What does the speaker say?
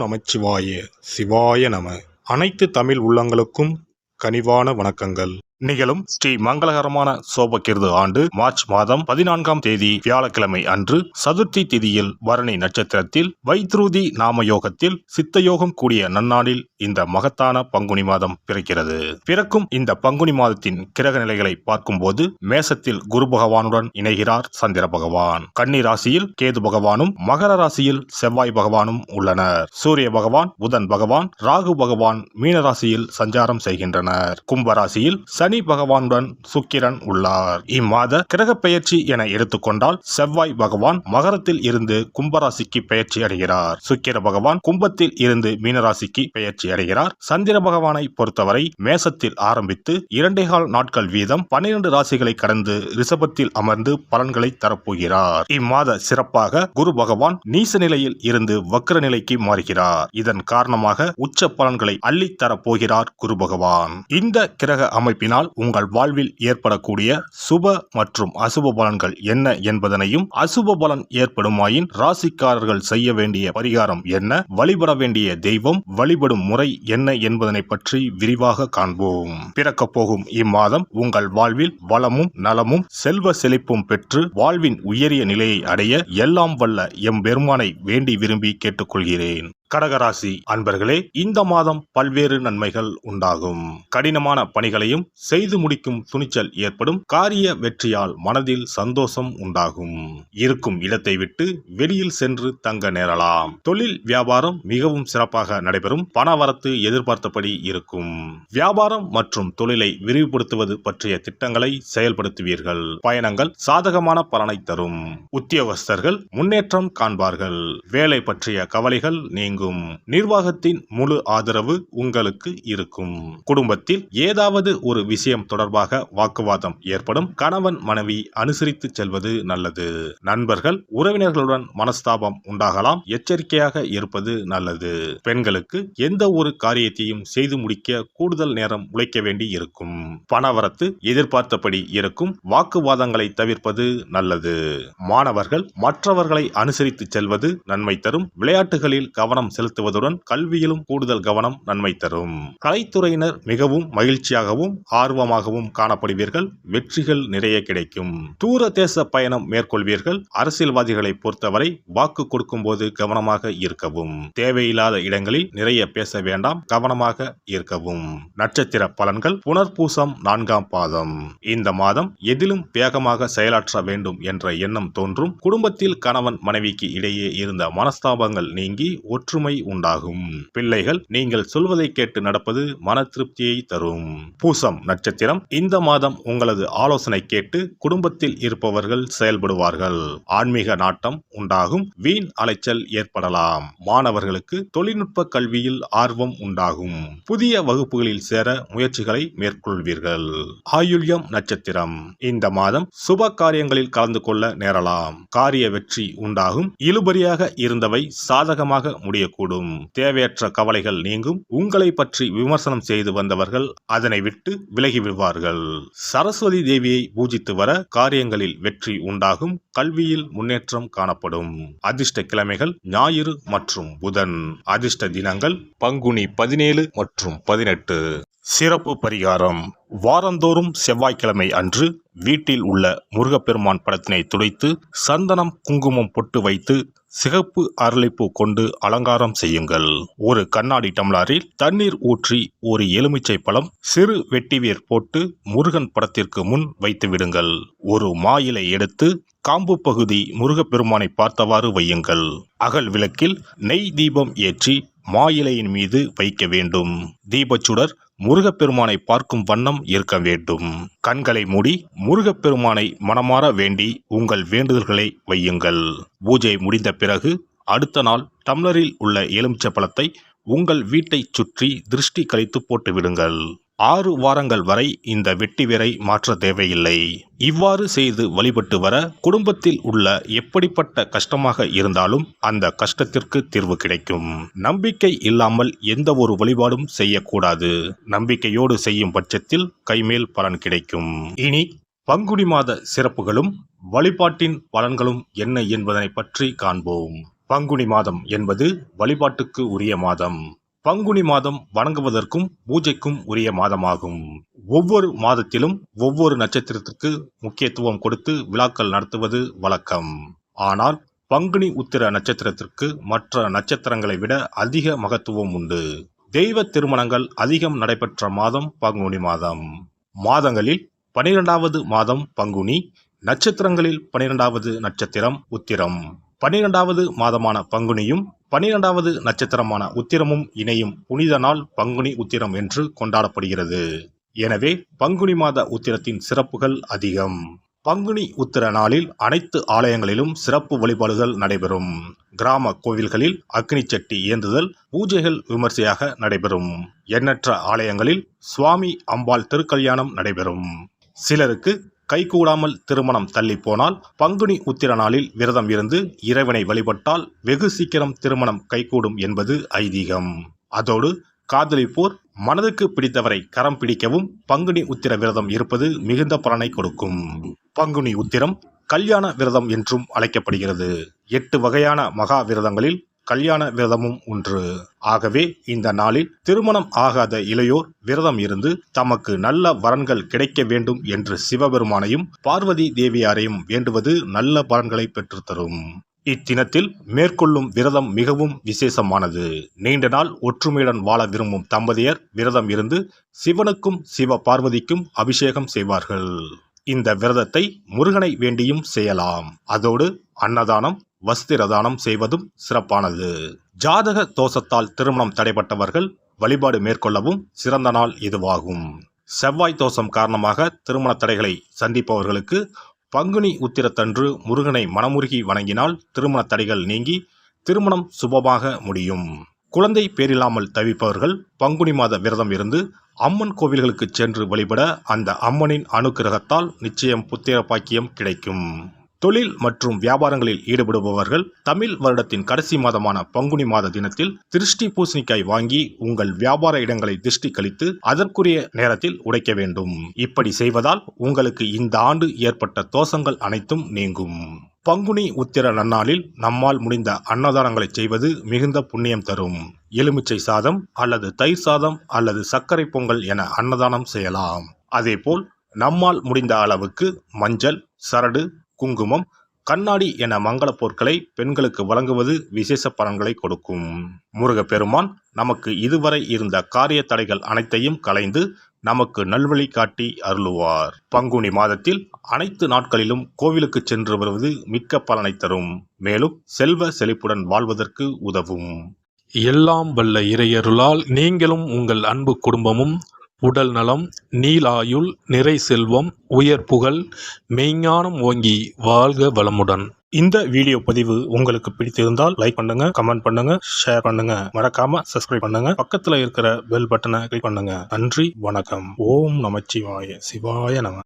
நமச்சிவாய சிவாய நம. அனைத்து தமிழ் உள்ளங்களுக்கும் கனிவான வணக்கங்கள். நிகழும் ஸ்ரீ மங்களகரமான சோபகிருது ஆண்டு மார்ச் மாதம் 14ஆம் தேதி வியாழக்கிழமை அன்று சதுர்த்தி திதியில் பரணி நட்சத்திரத்தில் வைத்ருதி நாம யோகத்தில் சித்தயோகம் கூடிய நன்னாளில் இந்த மகத்தான பங்குனி மாதம் பிறக்கிறது. பிறக்கும் இந்த பங்குனி மாதத்தின் கிரக நிலைகளை பார்க்கும்போது மேசத்தில் குரு பகவானுடன் இணைகிறார் சந்திர பகவான். கன்னி ராசியில் கேது பகவானும் மகர ராசியில் செவ்வாய் பகவானும் உள்ளனர். சூரிய பகவான் புதன் பகவான் ராகு பகவான் மீன ராசியில் சஞ்சாரம் செய்கின்றனர். கும்பராசியில் சனி பகவானுடன் சுக்கிரன் உள்ளார். இம்மாத கிரக பெயர்ச்சி என எடுத்துக்கொண்டால் செவ்வாய் பகவான் மகரத்தில் இருந்து கும்பராசிக்கு பெயர்ச்சி அடைகிறார். சுக்கிர பகவான் கும்பத்தில் இருந்து மீனராசிக்கு பெயர்ச்சி அடைகிறார். சந்திர பகவானை பொறுத்தவரை மேசத்தில் ஆரம்பித்து 2.25 நாட்கள் வீதம் 12 ராசிகளை கடந்து ரிஷபத்தில் அமர்ந்து பலன்களை தரப்போகிறார். இம்மாத சிறப்பாக குரு பகவான் நீச நிலையில் இருந்து வக்ர நிலைக்கு மாறுகிறார். இதன் காரணமாக உச்ச பலன்களை அள்ளித் தரப்போகிறார் குரு பகவான். இந்த கிரக அமைப்பினால் உங்கள் வாழ்வில் ஏற்படக்கூடிய சுப மற்றும் அசுப பலன்கள் என்ன என்பதனையும், அசுப பலன் ஏற்படுமாயின் ராசிக்காரர்கள் செய்ய வேண்டிய பரிகாரம் என்ன, வழிபட வேண்டிய தெய்வம், வழிபடும் முறை என்ன என்பதனை பற்றி விரிவாக காண்போம். பிறக்கப் போகும் இம்மாதம் உங்கள் வாழ்வில் வளமும் நலமும் செல்வ செழிப்பும் பெற்று வாழ்வின் உயரிய நிலையை அடைய எல்லாம் வல்ல எம்பெருமானை வேண்டி விரும்பி கேட்டுக்கொள்கிறேன். கடகராசி அன்பர்களே, இந்த மாதம் பல்வேறு நன்மைகள் உண்டாகும். கடினமான பணிகளையும் செய்து முடிக்கும் துணிச்சல் ஏற்படும். காரிய வெற்றியால் மனதில் சந்தோஷம் உண்டாகும். இருக்கும் இடத்தை விட்டு வெளியில் சென்று தங்க நேரலாம். தொழில் வியாபாரம் மிகவும் சிறப்பாக நடைபெறும். பணவரத்து எதிர்பார்த்தபடி இருக்கும். வியாபாரம் மற்றும் தொழிலை விரிவுபடுத்துவது பற்றிய திட்டங்களை செயல்படுத்துவீர்கள். பயணங்கள் சாதகமான பலனை தரும். உத்தியோகஸ்தர்கள் முன்னேற்றம் காண்பார்கள். வேலை பற்றிய கவலைகள் நீங்கும். நிர்வாகத்தின் முழு ஆதரவு உங்களுக்கு இருக்கும். குடும்பத்தில் ஏதாவது ஒரு விஷயம் தொடர்பாக வாக்குவாதம் ஏற்படும். கணவன் மனைவி அனுசரித்து செல்வது நல்லது. நண்பர்கள் உறவினர்களுடன் மனஸ்தாபம் உண்டாகலாம். எச்சரிக்கையாக இருப்பது நல்லது. பெண்களுக்கு எந்த ஒரு காரியத்தையும் செய்து முடிக்க கூடுதல் நேரம் உழைக்க வேண்டி இருக்கும். பணவரத்து எதிர்பார்த்தபடி இருக்கும். வாக்குவாதங்களை தவிர்ப்பது நல்லது. மாணவர்கள் மற்றவர்களை அனுசரித்து செல்வது நன்மை தரும். விளையாட்டுகளில் கவனம் செலுத்துவதுடன் கல்வியிலும் கூடுதல் கவனம் நன்மை தரும். கலைத்துறையினர் மிகவும் மகிழ்ச்சியாகவும் ஆர்வமாகவும் காணப்படுவீர்கள். வெற்றிகள் நிறைய கிடைக்கும். தூர தேச பயணம் மேற்கொள்வீர்கள். அரசியல்வாதிகளை பொறுத்தவரை வாக்கு கொடுக்கும் போது கவனமாக இருக்கவும். தேவையில்லாத இடங்களில் நிறைய பேச வேண்டாம். கவனமாக இருக்கவும். நட்சத்திர பலன்கள் புனர்பூசம் 4ஆம் பாதம். இந்த மாதம் எதிலும் வேகமாக செயலாற்ற வேண்டும் என்ற எண்ணம் தோன்றும். குடும்பத்தில் கணவன் மனைவிக்கு இடையே இருந்த மனஸ்தாபங்கள் நீங்கி ஒற்றுமை உண்டாகும். பிள்ளைகள் நீங்கள் சொல்வதை கேட்டு நடப்பது மன திருப்தியை தரும். பூசம் நட்சத்திரம். இந்த மாதம் உங்களது ஆலோசனை கேட்டு குடும்பத்தில் இருப்பவர்கள் செயல்படுவார்கள். ஆன்மீக நாட்டம் உண்டாகும். வீண் அலைச்சல் ஏற்படலாம். மாணவர்களுக்கு தொழில்நுட்ப கல்வியில் ஆர்வம் உண்டாகும். புதிய வகுப்புகளில் சேர முயற்சிகளை மேற்கொள்வீர்கள். ஆயுள்யம் நட்சத்திரம். இந்த மாதம் சுப காரியங்களில் கலந்து கொள்ள நேரலாம். காரிய வெற்றி உண்டாகும். இழுபறியாக இருந்தவை சாதகமாக முடியக்கூடும். தேவையற்ற கவலைகள் நீங்கும். உங்களை பற்றி விமர்சனம் செய்து வந்தவர்கள் அதனை விட்டு விலகி விடுவார்கள். சரஸ்வதி தேவியை பூஜித்து வர காரியங்களில் வெற்றி உண்டாகும். கல்வியில் முன்னேற்றம் காணப்படும். அதிர்ஷ்ட கிழமைகள் ஞாயிறு மற்றும் புதன். அதிர்ஷ்ட தினங்கள் பங்குனி 17 மற்றும் 18. சிறப்பு பரிகாரம். வாரந்தோறும் செவ்வாய்க்கிழமை அன்று வீட்டில் உள்ள முருகப்பெருமான் படத்தினை துடைத்து சந்தனம் குங்குமம் பொட்டு வைத்து சிகப்பு அரளிப்பூ கொண்டு அலங்காரம் செய்யுங்கள். ஒரு கண்ணாடி டம்ளரில் தண்ணீர் ஊற்றி ஒரு எலுமிச்சை பழம் சிறு வெட்டிவேர் போட்டு முருகன் படத்திற்கு முன் வைத்து விடுங்கள். ஒரு மா இலை எடுத்து காம்பு பகுதி முருகப்பெருமானை பார்த்தவாறு வையுங்கள். அகல் விளக்கில் நெய் தீபம் ஏற்றி மா இலையின் மீது வைக்க வேண்டும். தீபச்சுடர் முருகப்பெருமானை பார்க்கும் வண்ணம் இருக்க வேண்டும். கண்களை மூடி முருகப்பெருமானை மனமாற வேண்டி உங்கள் வேண்டுதல்களை வையுங்கள். பூஜை முடிந்த பிறகு அடுத்த நாள் டம்ளரில் உள்ள எலுமிச்சை பழத்தை உங்கள் வீட்டை சுற்றி திருஷ்டி கழித்து போட்டு விடுங்கள். 6 வாரங்கள் வரை இந்த வெட்டிவேரை மாற்ற தேவையில்லை. இவ்வாறு செய்து வழிபட்டு வர குடும்பத்தில் உள்ள எப்படிப்பட்ட கஷ்டமாக இருந்தாலும் அந்த கஷ்டத்திற்கு தீர்வு கிடைக்கும். நம்பிக்கை இல்லாமல் எந்த ஒரு வழிபாடும் செய்யக்கூடாது. நம்பிக்கையோடு செய்யும் பட்சத்தில் கைமேல் பலன் கிடைக்கும். இனி பங்குனி மாத சிறப்புகளும் வழிபாட்டின் பலன்களும் என்ன என்பதனை பற்றி காண்போம். பங்குனி மாதம் என்பது வழிபாட்டுக்கு உரிய மாதம். பங்குனி மாதம் வணங்குவதற்கும் பூஜைக்கும் உரிய மாதமாகும். ஒவ்வொரு மாதத்திலும் ஒவ்வொரு நட்சத்திரத்திற்கு முக்கியத்துவம் கொடுத்து விழாக்கள் நடத்துவது வழக்கம். ஆனால் பங்குனி உத்திர நட்சத்திரத்திற்கு மற்ற நட்சத்திரங்களை விட அதிக மகத்துவம் உண்டு. தெய்வ திருமணங்கள் அதிகம் நடைபெற்ற மாதம் பங்குனி மாதம். மாதங்களில் 12வது மாதம் பங்குனி, நட்சத்திரங்களில் 12வது நட்சத்திரம் உத்திரம். 12வது மாதமான பங்குனியும் 12வது நட்சத்திரமான உத்திரமும் இணையும் புனித நாள் பங்குனி உத்திரம் என்று கொண்டாடப்படுகிறது. எனவே பங்குனி மாத உத்திரத்தின் சிறப்புகள் அதிகம். பங்குனி உத்திர நாளில் அனைத்து ஆலயங்களிலும் சிறப்பு வழிபாடுகள் நடைபெறும். கிராம கோவில்களில் அக்னி சட்டி ஏந்துதல், பூஜைகள் விமர்சையாக நடைபெறும். எண்ணற்ற ஆலயங்களில் சுவாமி அம்பாள் திருக்கல்யாணம் நடைபெறும். சிலருக்கு கைகூடாமல் திருமணம் தள்ளி போனால் பங்குனி உத்திர நாளில் விரதம் இருந்து இறைவனை வழிபட்டால் வெகு சீக்கிரம் திருமணம் கைகூடும் என்பது ஐதீகம். அதோடு காதலிப்போர் மனதுக்கு பிடித்தவரை கரம் பிடிக்கவும் பங்குனி உத்திர விரதம் இருப்பது மிகுந்த பலனை கொடுக்கும். பங்குனி உத்திரம் கல்யாண விரதம் என்றும் அழைக்கப்படுகிறது. 8 வகையான மகா விரதங்களில் கல்யாண விரதமும் ஒன்று. ஆகவே இந்த நாளில் திருமணம் ஆகாத இளையோர் விரதம் இருந்து தமக்கு நல்ல வரன்கள் கிடைக்க வேண்டும் என்று சிவபெருமானையும் பார்வதி தேவியாரையும் வேண்டுவது நல்ல பலன்களை பெற்றுத்தரும். இத்தினத்தில் மேற்கொள்ளும் விரதம் மிகவும் விசேஷமானது. நீண்ட நாள் ஒற்றுமையுடன் வாழ விரும்பும் தம்பதியர் விரதம் இருந்து சிவனுக்கும் சிவ பார்வதிக்கும் அபிஷேகம் செய்வார்கள். இந்த விரதத்தை முருகனை வேண்டியும் செய்யலாம். அதோடு அன்னதானம், வஸ்திரதானம் செய்வதும் சிறப்பானது. ஜாதக தோஷத்தால் திருமணம் தடைப்பட்டவர்கள் வழிபாடு மேற்கொள்ளவும் சிறந்த நாள் இதுவாகும். செவ்வாய் தோஷம் காரணமாக திருமண தடைகளை சந்திப்பவர்களுக்கு பங்குனி உத்திரத்தன்று முருகனை மனமுருகி வணங்கினால் திருமண தடைகள் நீங்கி திருமணம் சுபமாக முடியும். குழந்தை பேரில்லாமல் தவிப்பவர்கள் பங்குனி மாத விரதம் இருந்து அம்மன் கோவில்களுக்கு சென்று வழிபட அந்த அம்மனின் அனுக்கிரகத்தால் நிச்சயம் புத்திர பாக்கியம் கிடைக்கும். தொழில் மற்றும் வியாபாரங்களில் ஈடுபடுபவர்கள் தமிழ் வருடத்தின் கடைசி மாதமான பங்குனி மாத தினத்தில் திருஷ்டி பூசணிக்காய் வாங்கி உங்கள் வியாபார இடங்களை திருஷ்டி கழித்து அதற்குரிய நேரத்தில் உடைக்க வேண்டும். இப்படி செய்வதால் உங்களுக்கு இந்த ஆண்டு ஏற்பட்ட தோஷங்கள் அனைத்தும் நீங்கும். பங்குனி உத்திர நன்னாளில் நம்மால் முடிந்த அன்னதானங்களை செய்வது மிகுந்த புண்ணியம் தரும். எலுமிச்சை சாதம் அல்லது தயிர் சாதம் அல்லது சர்க்கரை பொங்கல் என அன்னதானம் செய்யலாம். அதேபோல் நம்மால் முடிந்த அளவுக்கு மஞ்சள், சரடு, குங்குமம், கண்ணாடி என மங்கள பொருட்களை பெண்களுக்கு வழங்குவது விசேஷ பலன்களை கொடுக்கும். முருகப்பெருமான் நமக்கு இதுவரை இருந்த காரிய தடைகள் அனைத்தையும் களைந்து நமக்கு நல்வழி காட்டி அருளுவார். பங்குனி மாதத்தில் அனைத்து நாட்களிலும் கோவிலுக்கு சென்று வருவது மிக்க பலனை தரும். மேலும் செல்வ செழிப்புடன் வாழ்வதற்கு உதவும். எல்லாம் வல்ல இறையருளால் நீங்களும் உங்கள் அன்பு குடும்பமும் உடல் நலம், நீலாயுள், நிறை செல்வம், உயர் புகழ், மெய்ஞானம் ஓங்கி வாழ்க வளமுடன். இந்த வீடியோ பதிவு உங்களுக்கு பிடித்திருந்தால் லைக் பண்ணுங்க, கமெண்ட் பண்ணுங்க, ஷேர் பண்ணுங்க, மறக்காம சப்ஸ்கிரைப் பண்ணுங்க, பக்கத்துல இருக்கிற பெல் பட்டனை கிளிக் பண்ணுங்க. நன்றி, வணக்கம். ஓம் நமச்சிவாய, சிவாய நம.